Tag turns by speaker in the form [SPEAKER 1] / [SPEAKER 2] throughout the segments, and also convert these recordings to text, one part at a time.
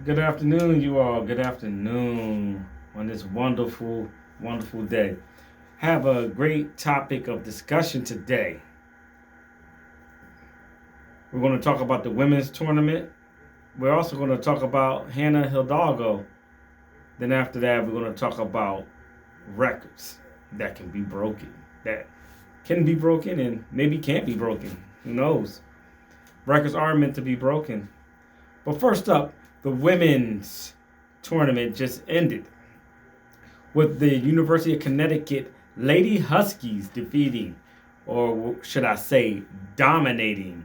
[SPEAKER 1] Good afternoon, you all. Good afternoon on this wonderful, wonderful day. Have a great topic of discussion today. We're going to talk about the women's tournament. We're also going to talk about Hannah Hildalgo. Then after that, we're going to talk about records that can be broken, that can be broken and maybe can't be broken. Who knows? Records are meant to be broken. But first up, the women's tournament just ended with the University of Connecticut Lady Huskies defeating, or should I say, dominating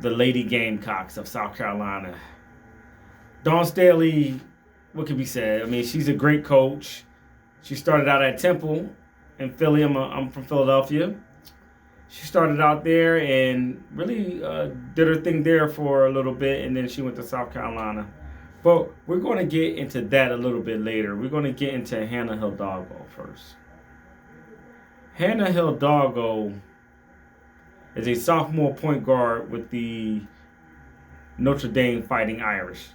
[SPEAKER 1] the Lady Gamecocks of South Carolina. Dawn Staley, what can be said? I mean, she's a great coach. She started out at Temple in Philly. I'm from Philadelphia. She started out there and really did her thing there for a little bit, and then she went to South Carolina. But we're going to get into that a little bit later. We're going to get into Hannah Hildalgo first. Hannah Hildalgo is a sophomore point guard with the Notre Dame Fighting Irish.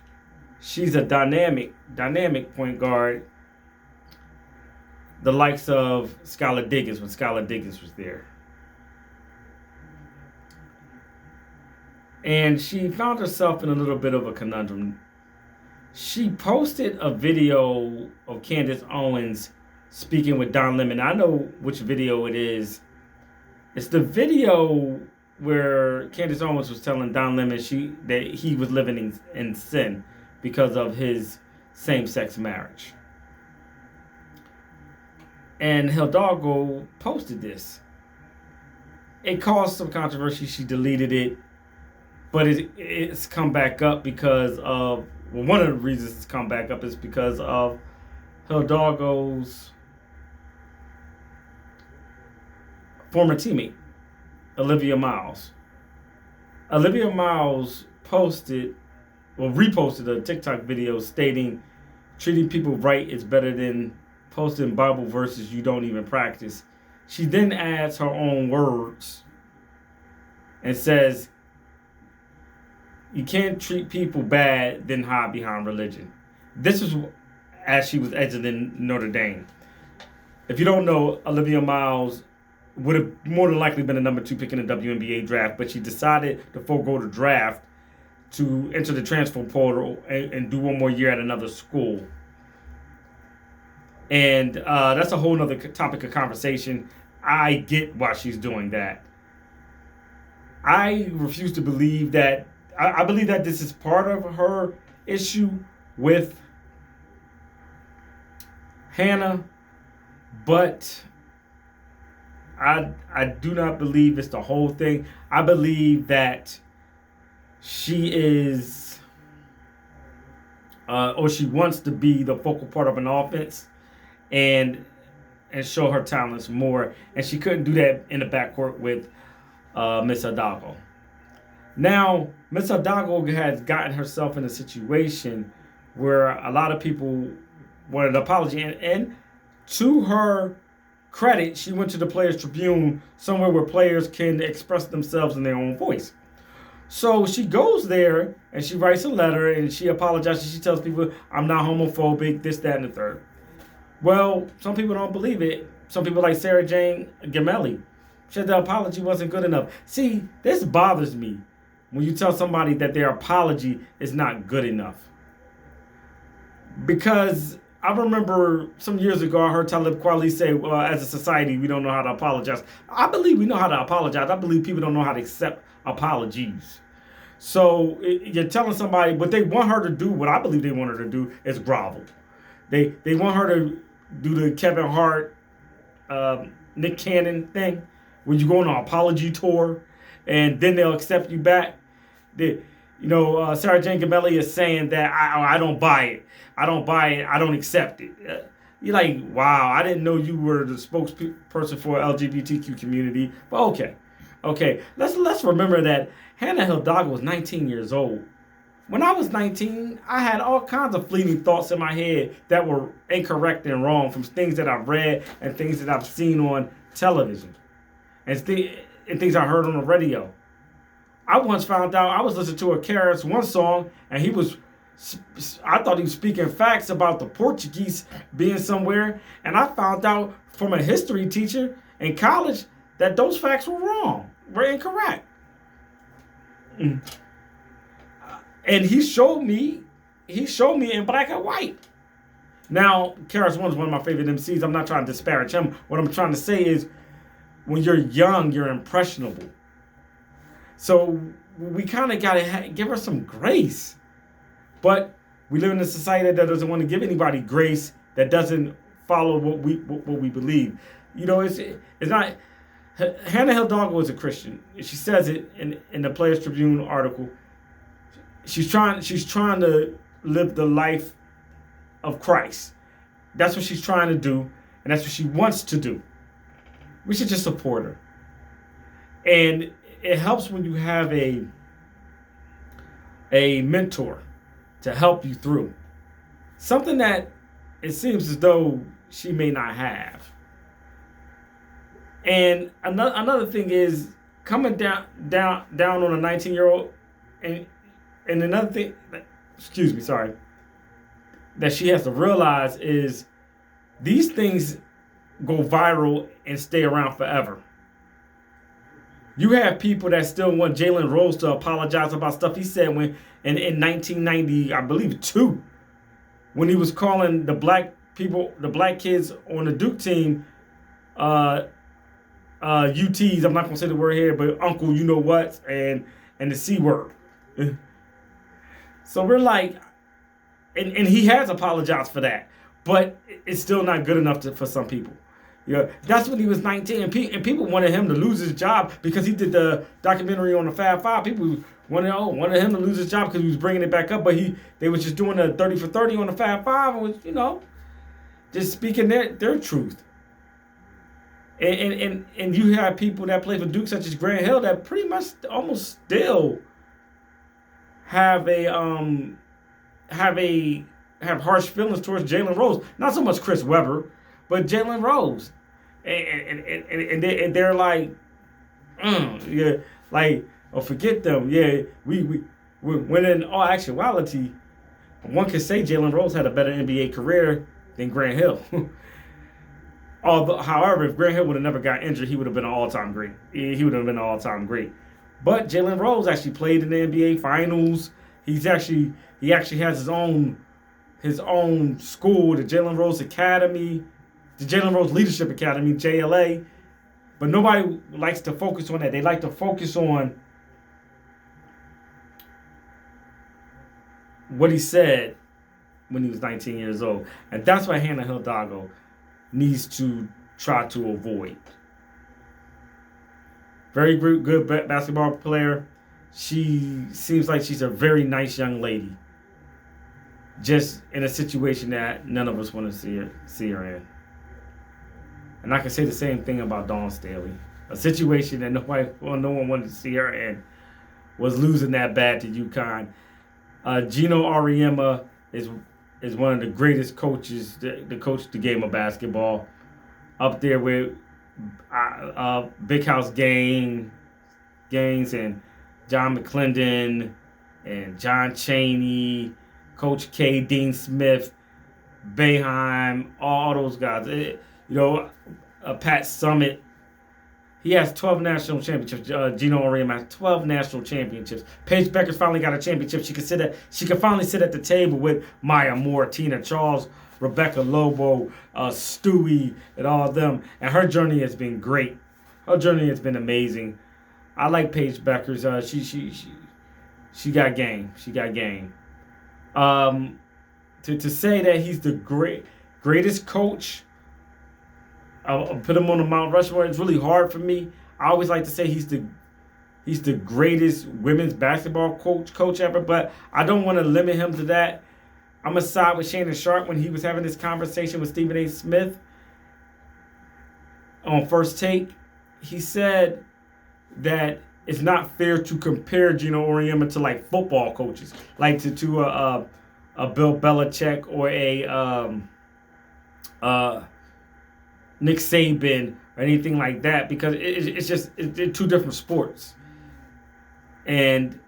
[SPEAKER 1] She's a dynamic point guard, the likes of Skylar Diggins when Skylar Diggins was there. And she found herself in a little bit of a conundrum. She posted a video of Candace Owens speaking with Don Lemon. I know which video it is. It's the video where Candace Owens was telling Don Lemon that he was living in sin because of his same-sex marriage. And Hildalgo posted this. It caused some controversy. She deleted it. But it's come back up because of, well, one of the reasons it's come back up is because of Hildalgo's former teammate, Olivia Miles. Olivia Miles reposted a TikTok video stating treating people right is better than posting Bible verses you don't even practice. She then adds her own words and says, you can't treat people bad, then hide behind religion. This is as she was exiting Notre Dame. If you don't know, Olivia Miles would have more than likely been the number 2 pick in the WNBA draft, but she decided to forego the draft to enter the transfer portal and do one more year at another school. And that's a whole other topic of conversation. I get why she's doing that. I refuse to believe that. I believe that this is part of her issue with Hannah, but I do not believe it's the whole thing. I believe that she is, or she wants to be the focal part of an offense and show her talents more, and she couldn't do that in the backcourt with Miss Hildalgo. Now, Miss Hildalgo has gotten herself in a situation where a lot of people wanted an apology. And to her credit, she went to the Players Tribune, somewhere where players can express themselves in their own voice. So she goes there and she writes a letter and she apologizes. She tells people, I'm not homophobic, this, that, and the third. Well, some people don't believe it. Some people like Sarah Jane Gamelli said the apology wasn't good enough. See, this bothers me. When you tell somebody that their apology is not good enough. Because I remember some years ago, I heard Talib Kweli say, well, as a society, we don't know how to apologize. I believe we know how to apologize. I believe people don't know how to accept apologies. So you're telling somebody, what they want her to do, what I believe they want her to do, is grovel. They want her to do the Kevin Hart, Nick Cannon thing, where you go on an apology tour, and then they'll accept you back. Sarah Jane Gamelli is saying that I don't buy it. I don't accept it. You're like, wow, I didn't know you were the spokesperson for LGBTQ community. But okay. Let's remember that Hannah Hildalgo was 19 years old. When I was 19, I had all kinds of fleeting thoughts in my head that were incorrect and wrong from things that I've read and things that I've seen on television and things I heard on the radio. I once found out I was listening to a Karis One song, and I thought he was speaking facts about the Portuguese being somewhere, and I found out from a history teacher in college that those facts were wrong, were incorrect. And he showed me in black and white. Now, Karis One is one of my favorite MCs. I'm not trying to disparage him. What I'm trying to say is, when you're young, you're impressionable. So we kind of got to give her some grace. But we live in a society that doesn't want to give anybody grace, that doesn't follow what we believe. You know, it's not. Hannah Hildalgo is a Christian. She says it in the Players Tribune article. She's trying to live the life of Christ. That's what she's trying to do, and that's what she wants to do. We should just support her. And it helps when you have a mentor to help you through something that it seems as though she may not have. And another thing is coming down on a 19-year-old, and another thing, that she has to realize is these things go viral and stay around forever. You have people that still want Jalen Rose to apologize about stuff he said when in 1990, I believe, 2, when he was calling the black kids on the Duke team, UTs. I'm not gonna say the word here, but Uncle, you know what, and the C word. So we're like, and he has apologized for that, but it's still not good enough for some people. Yeah, that's when he was 19, and people wanted him to lose his job because he did the documentary on the Fab Five. People wanted him to lose his job because he was bringing it back up, but they was just doing a 30 for 30 on the Fab Five and was, just speaking their truth. And you have people that play for Duke, such as Grant Hill, that pretty much almost still have harsh feelings towards Jalen Rose. Not so much Chris Webber, but Jalen Rose. And they're like, yeah, like, oh, forget them. Yeah, when in all actuality, one could say Jalen Rose had a better NBA career than Grant Hill. However, if Grant Hill would have never got injured, he would have been an all-time great. He would have been an all-time great. But Jalen Rose actually played in the NBA Finals. He actually has his own school, the Jalen Rose Academy, the Jalen Rose Leadership Academy, JLA. But nobody likes to focus on that. They like to focus on what he said when he was 19 years old. And that's what Hannah Hildalgo needs to try to avoid. Very good basketball player. She seems like she's a very nice young lady. Just in a situation that none of us want to see her in. And I can say the same thing about Dawn Staley. A situation that no one wanted to see her in was losing that bad to UConn. Gino Auriemma is one of the greatest coaches to coach the game of basketball. Up there with Big House Gaines and John McClendon and John Chaney, Coach K, Dean Smith, Boeheim, all those guys. Pat Summitt. He has 12 national championships. Gino Auriemma has 12 national championships. Paige Beckers finally got a championship. She can finally sit at the table with Maya Moore, Tina Charles, Rebecca Lobo, Stewie, and all of them. And her journey has been great. Her journey has been amazing. I like Paige Beckers. She got game. She got game. To say that he's the greatest coach, I'll put him on the Mount Rushmore. It's really hard for me. I always like to say he's the greatest women's basketball coach ever, but I don't want to limit him to that. I'm going to side with Shannon Sharp when he was having this conversation with Stephen A. Smith on First Take. He said that it's not fair to compare Gino Auriemma to like football coaches, like to a Bill Belichick or a Nick Saban or anything like that, because it's two different sports. And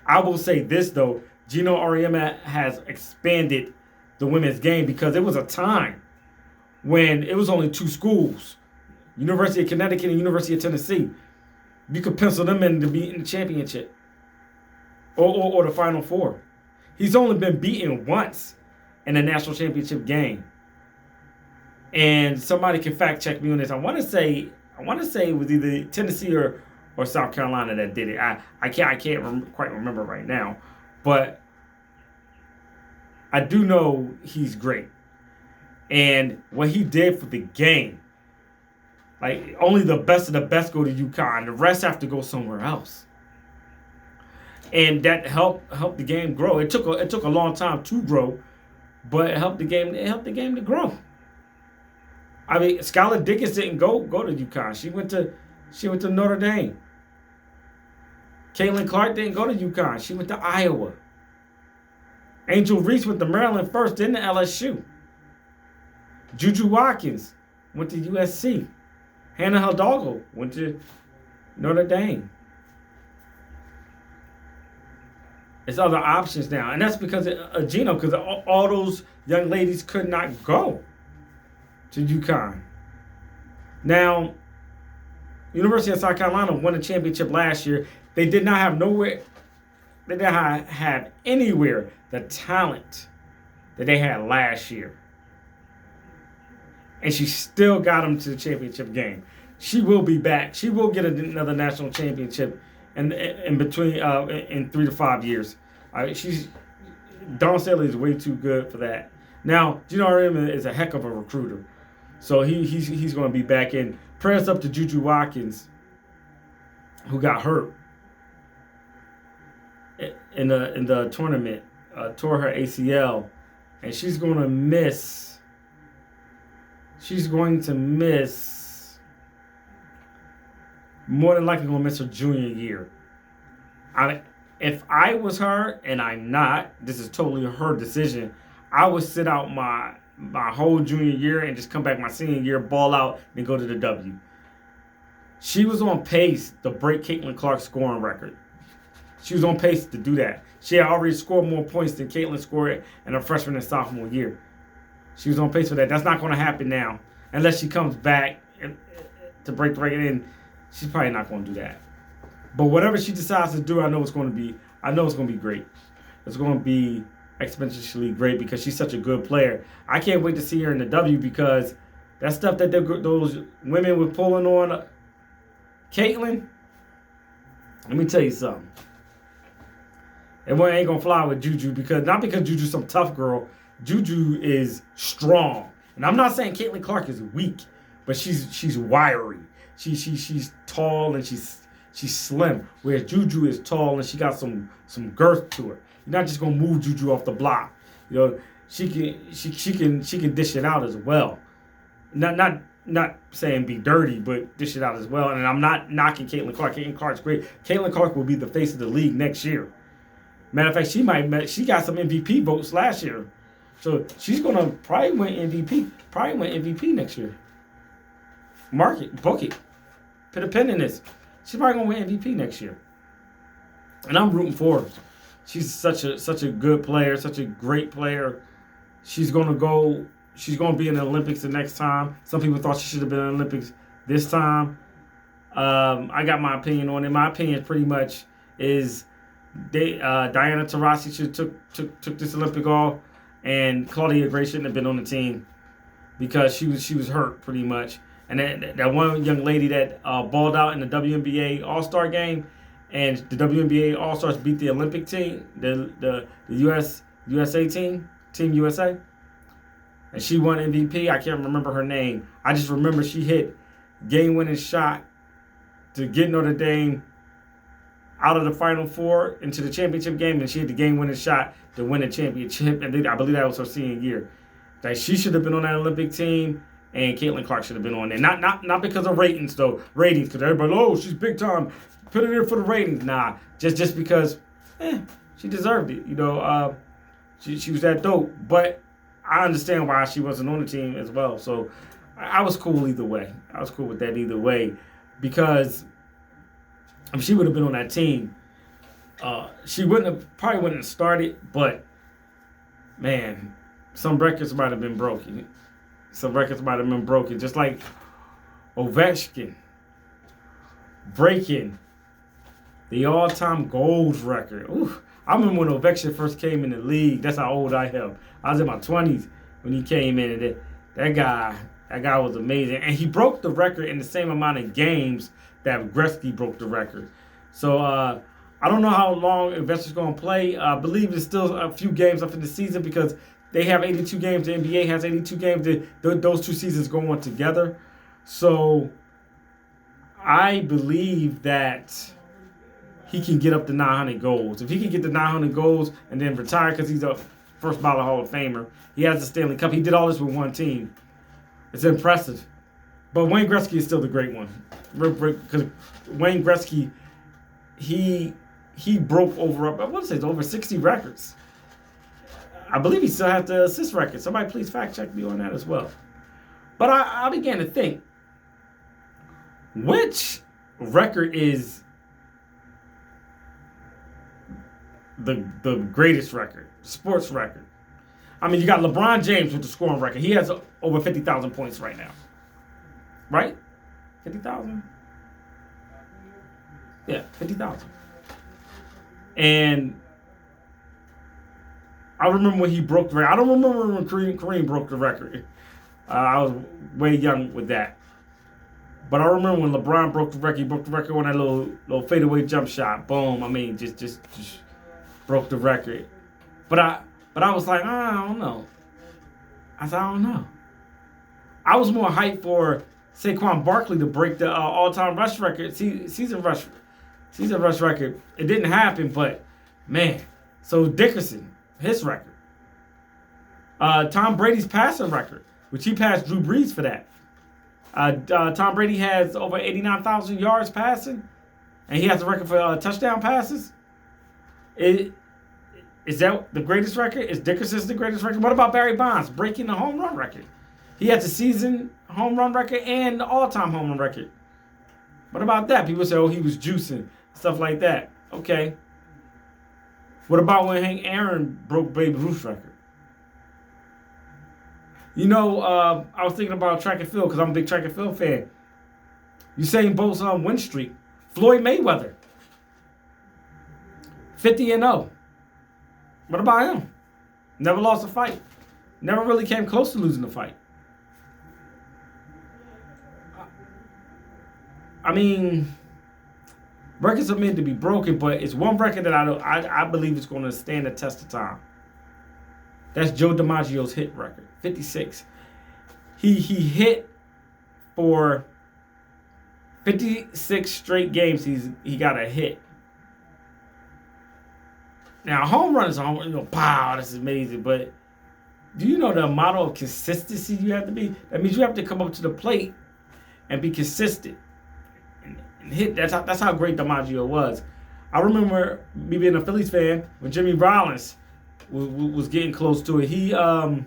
[SPEAKER 1] I will say this, though. Gino Auriemma has expanded the women's game because it was a time when it was only two schools, University of Connecticut and University of Tennessee. You could pencil them in to be in the championship or the Final Four. He's only been beaten once in a national championship game. And somebody can fact check me on this. I want to say it was either Tennessee or South Carolina that did it. I can't quite remember right now, but I do know he's great. And what he did for the game, like only the best of the best go to UConn. The rest have to go somewhere else. And that helped the game grow. It took a long time to grow, but it helped the game to grow. I mean, Skylar Diggins didn't go to UConn. She went to Notre Dame. Caitlin Clark didn't go to UConn. She went to Iowa. Angel Reese went to Maryland first, then to LSU. Juju Watkins went to USC. Hannah Hildalgo went to Notre Dame. There's other options now, and that's because of Gino, because all those young ladies could not go to UConn. Now, University of South Carolina won a championship last year. They did not have nowhere. They did not have anywhere the talent that they had last year. And she still got them to the championship game. She will be back. She will get another national championship in between in 3 to 5 years. Dawn Staley is way too good for that. Now, Gino Auriemma is a heck of a recruiter, so he's going to be back in. Prayers up to Juju Watkins, who got hurt in the tournament, tore her ACL, and she's going to miss. She's going to miss. More than likely, going to miss her junior year. If I was her, and I'm not, this is totally her decision. I would sit out my whole junior year and just come back my senior year, ball out, and go to the W. She was on pace to break Caitlin Clark's scoring record. She was on pace to do that. She had already scored more points than Caitlin scored in her freshman and sophomore year. She was on pace for that. That's not going to happen now, unless she comes back to break the record. And she's probably not going to do that. But whatever she decides to do, I know it's going to be great. It's going to be exponentially great because she's such a good player. I can't wait to see her in the W because that stuff that those women were pulling on Caitlin, let me tell you something. And one ain't going to fly with Juju not because Juju's some tough girl. Juju is strong. And I'm not saying Caitlin Clark is weak, but she's wiry. She's tall and she's slim. Whereas Juju is tall and she got some girth to her. You're not just gonna move Juju off the block. You know, she can dish it out as well. Not saying be dirty, but dish it out as well. And I'm not knocking Caitlin Clark. Caitlin Clark's great. Caitlin Clark will be the face of the league next year. Matter of fact, she got some MVP votes last year. So she's gonna probably win MVP next year. Mark it, book it. Put a pin in this. She's probably gonna win MVP next year. And I'm rooting for her. She's such a good player, such a great player. She's gonna be in the Olympics the next time. Some people thought she should have been in the Olympics this time. I got my opinion on it. My opinion pretty much is Diana Taurasi should took this Olympic off, and Claudia Gray shouldn't have been on the team because she was hurt pretty much. And that one young lady that balled out in the WNBA All-Star game, and the WNBA All-Stars beat the Olympic team, the USA team, Team USA, and she won MVP. I can't remember her name. I just remember she hit game-winning shot to get Notre Dame out of the Final Four into the championship game, and she hit the game-winning shot to win the championship. And I believe that was her senior year. Like, she should have been on that Olympic team. And Caitlin Clark should have been on there. Not because of ratings, though. Ratings, because everybody, she's big time. Put it in for the ratings. Nah, just because, she deserved it. You know, she was that dope. But I understand why she wasn't on the team as well. So I was cool either way. I was cool with that either way. Because I mean, she would have been on that team. She probably wouldn't have started, but man, some records might have been broken. Some records might have been broken, just like Ovechkin breaking the all-time goals record. Ooh, I remember when Ovechkin first came in the league. That's how old I am. I was in my 20s when he came in, and that guy was amazing. And he broke the record in the same amount of games that Gretzky broke the record. So I don't know how long Ovechkin's going to play. I believe there's still a few games up in the season because they have 82 games. The NBA has 82 games. Those two seasons go on together. So I believe that he can get up to 900 goals. If he can get to 900 goals and then retire because he's a first ballot Hall of Famer, he has the Stanley Cup. He did all this with one team. It's impressive. But Wayne Gretzky is still the great one. Because Wayne Gretzky, he broke over 60 records. I believe he still has the assist record. Somebody please fact check me on that as well. But I began to think, which record is the greatest record, sports record? I mean, you got LeBron James with the scoring record. He has over 50,000 points right now. Right? 50,000? Yeah, 50,000. And I remember when he broke the record. I don't remember when Kareem broke the record. I was way young with that. But I remember when LeBron broke the record. He broke the record on that little fadeaway jump shot. Boom. I mean, just broke the record. But I was like, I don't know. I said, I don't know. I was more hyped for Saquon Barkley to break the all-time rush record, season rush record. It didn't happen, but man. So Dickerson, his record. Tom Brady's passing record, which he passed Drew Brees for that. Tom Brady has over 89,000 yards passing, and he has the record for touchdown passes. Is that the greatest record? Is Dickerson's the greatest record? What about Barry Bonds breaking the home run record? He has the season home run record and the all-time home run record. What about that? People say, oh, he was juicing, stuff like that. Okay. What about when Hank Aaron broke Babe Ruth's record? You know, I was thinking about track and field because I'm a big track and field fan. Usain Bolt's win streak. Floyd Mayweather, 50-0. What about him? Never lost a fight. Never really came close to losing a fight. I mean, records are meant to be broken, but it's one record that I believe is going to stand the test of time. That's Joe DiMaggio's hit record, 56. He hit for 56 straight games. He got a hit. Now, a home run is a home run. Wow, this is amazing. But do you know the amount of consistency you have to be? That means you have to come up to the plate and be consistent and hit. That's how great DiMaggio was. I remember me being a Phillies fan when Jimmy Rollins was getting close to it. He, I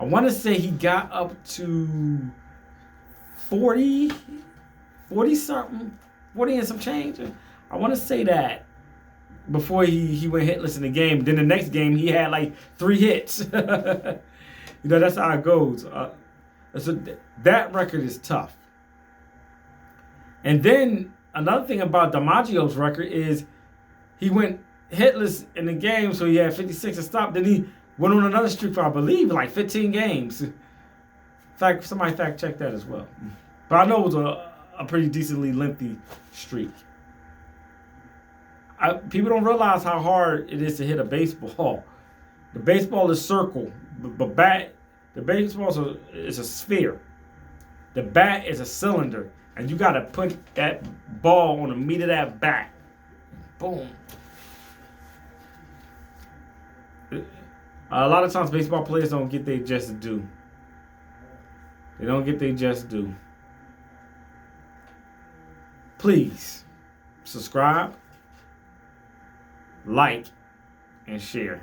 [SPEAKER 1] want to say he got up to 40 something, 40 and some change. I want to say that. Before he went hitless in the game. Then the next game, he had like 3 hits. That's how it goes. So that record is tough. And then another thing about DiMaggio's record is he went hitless in the game, so he had 56 and stopped. Then he went on another streak for, I believe, like 15 games. In fact, somebody fact check that as well. But I know it was a pretty decently lengthy streak. People don't realize how hard it is to hit a baseball. The baseball is circle. The baseball is a sphere. The bat is a cylinder. And you got to put that ball on the meat of that bat. Boom. A lot of times baseball players don't get their just due. They don't get their just due. Please subscribe, like, and share.